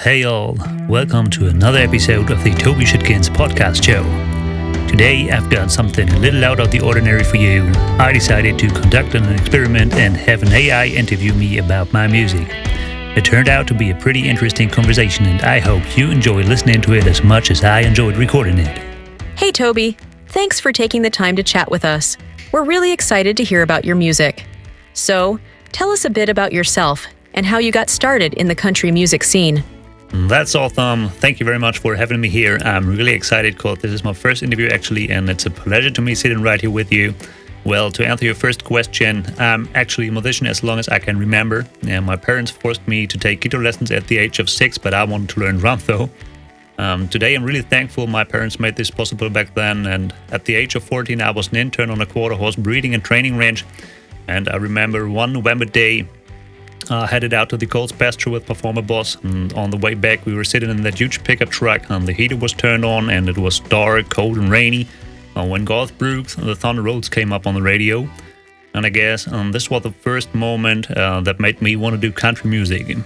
Hey all, welcome to another episode of the Toby Schuetgens podcast show. Today I've got something a little out of the ordinary for you. I decided to conduct an experiment and have an AI interview me about my music. It turned out to be a pretty interesting conversation and I hope you enjoy listening to it as much as I enjoyed recording it. Hey Toby, thanks for taking the time to chat with us. We're really excited to hear about your music. So, tell us a bit about yourself and how you got started in the country music scene. That's awesome. Thank you very much for having me here. I'm really excited because this is my first interview actually, and it's a pleasure to me sitting right here with you. Well, to answer your first question, I'm actually a musician as long as I can remember. And my parents forced me to take guitar lessons at the age of 6, but I wanted to learn drum though. Today I'm really thankful my parents made this possible back then, and at the age of 14 I was an intern on a quarter-horse breeding and training ranch. And I remember one November day headed out to the Colts pasture with my former boss, and on the way back we were sitting in that huge pickup truck and the heater was turned on and it was dark, cold and rainy when Garth Brooks' The Thunder Rolls came up on the radio. And I guess this was the first moment that made me want to do country music.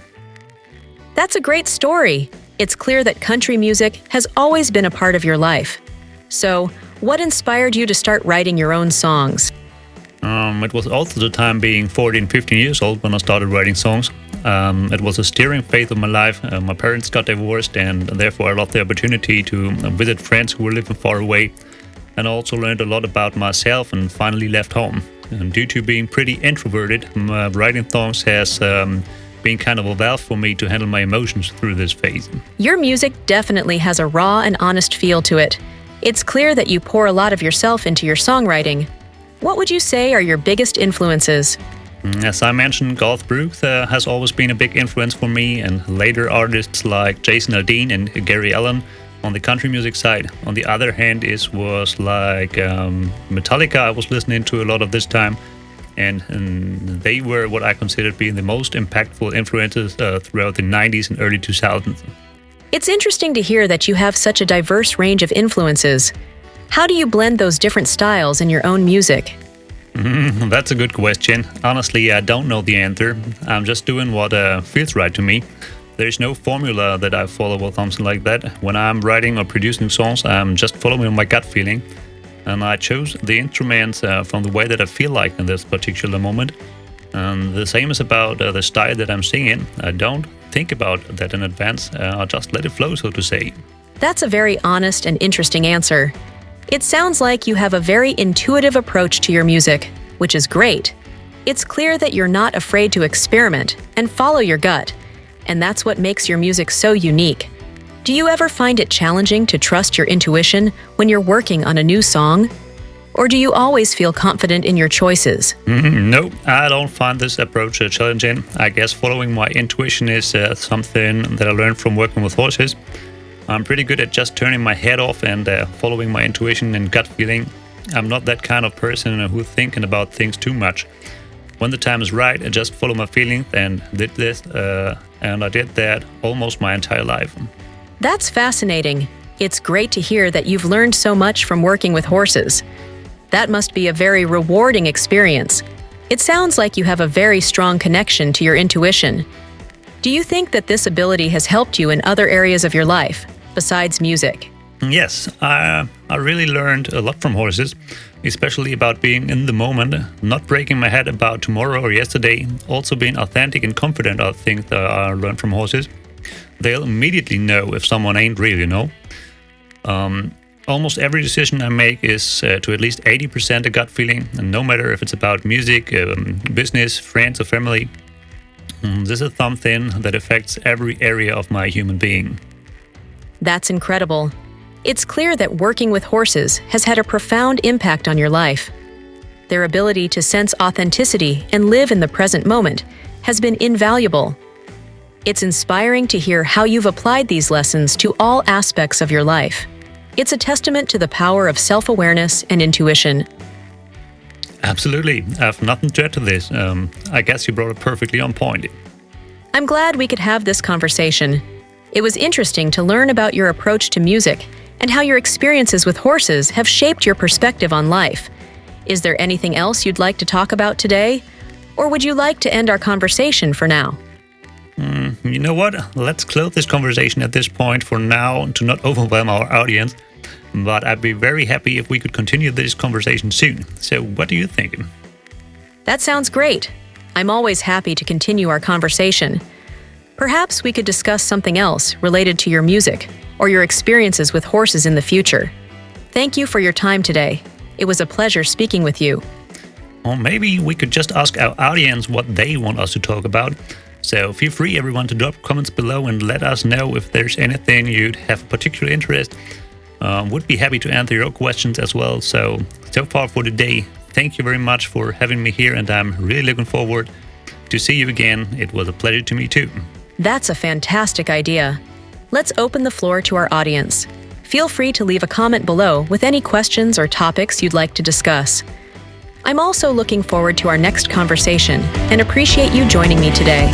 That's a great story. It's clear that country music has always been a part of your life. So, what inspired you to start writing your own songs? It was also the time being 14, 15 years old when I started writing songs. It was a steering phase of my life. My parents got divorced and therefore I lost the opportunity to visit friends who were living far away, and also learned a lot about myself and finally left home. And due to being pretty introverted, writing songs has been kind of a valve for me to handle my emotions through this phase. Your music definitely has a raw and honest feel to it. It's clear that you pour a lot of yourself into your songwriting. What would you say are your biggest influences? As I mentioned, Garth Brooks has always been a big influence for me, and later artists like Jason Aldean and Gary Allan on the country music side. On the other hand, it was like Metallica I was listening to a lot of this time, and they were what I considered being the most impactful influences throughout the 90s and early 2000s. It's interesting to hear that you have such a diverse range of influences. How do you blend those different styles in your own music? That's a good question. Honestly, I don't know the answer. I'm just doing what feels right to me. There's no formula that I follow or something like that. When I'm writing or producing songs, I'm just following my gut feeling. And I chose the instruments from the way that I feel like in this particular moment. And the same is about the style that I'm singing. I don't think about that in advance. I just let it flow, so to say. That's a very honest and interesting answer. It sounds like you have a very intuitive approach to your music, which is great. It's clear that you're not afraid to experiment and follow your gut, and that's what makes your music so unique. Do you ever find it challenging to trust your intuition when you're working on a new song? Or do you always feel confident in your choices? No, I don't find this approach challenging. I guess following my intuition is something that I learned from working with horses. I'm pretty good at just turning my head off and following my intuition and gut feeling. I'm not that kind of person who's thinking about things too much. When the time is right, I just follow my feelings and did this, and I did that almost my entire life. That's fascinating. It's great to hear that you've learned so much from working with horses. That must be a very rewarding experience. It sounds like you have a very strong connection to your intuition. Do you think that this ability has helped you in other areas of your life, besides music? Yes, I really learned a lot from horses, especially about being in the moment, not breaking my head about tomorrow or yesterday, also being authentic and confident are things that I learned from horses. They'll immediately know if someone ain't real, you know. Almost every decision I make is to at least 80% a gut feeling, and no matter if it's about music, business, friends or family. This is something that affects every area of my human being. That's incredible. It's clear that working with horses has had a profound impact on your life. Their ability to sense authenticity and live in the present moment has been invaluable. It's inspiring to hear how you've applied these lessons to all aspects of your life. It's a testament to the power of self-awareness and intuition. Absolutely. I have nothing to add to this. I guess you brought it perfectly on point. I'm glad we could have this conversation. It was interesting to learn about your approach to music and how your experiences with horses have shaped your perspective on life. Is there anything else you'd like to talk about today? Or would you like to end our conversation for now? You know what? Let's close this conversation at this point for now to not overwhelm our audience. But I'd be very happy if we could continue this conversation soon. So what do you think? That sounds great. I'm always happy to continue our conversation. Perhaps we could discuss something else related to your music or your experiences with horses in the future. Thank you for your time today. It was a pleasure speaking with you. Or maybe we could just ask our audience what they want us to talk about. So feel free, everyone, to drop comments below and let us know if there's anything you'd have a particular interest. Would be happy to answer your questions as well. So far for today, thank you very much for having me here, and I'm really looking forward to see you again. It was a pleasure to me too. That's a fantastic idea. Let's open the floor to our audience. Feel free to leave a comment below with any questions or topics you'd like to discuss. I'm also looking forward to our next conversation and appreciate you joining me today.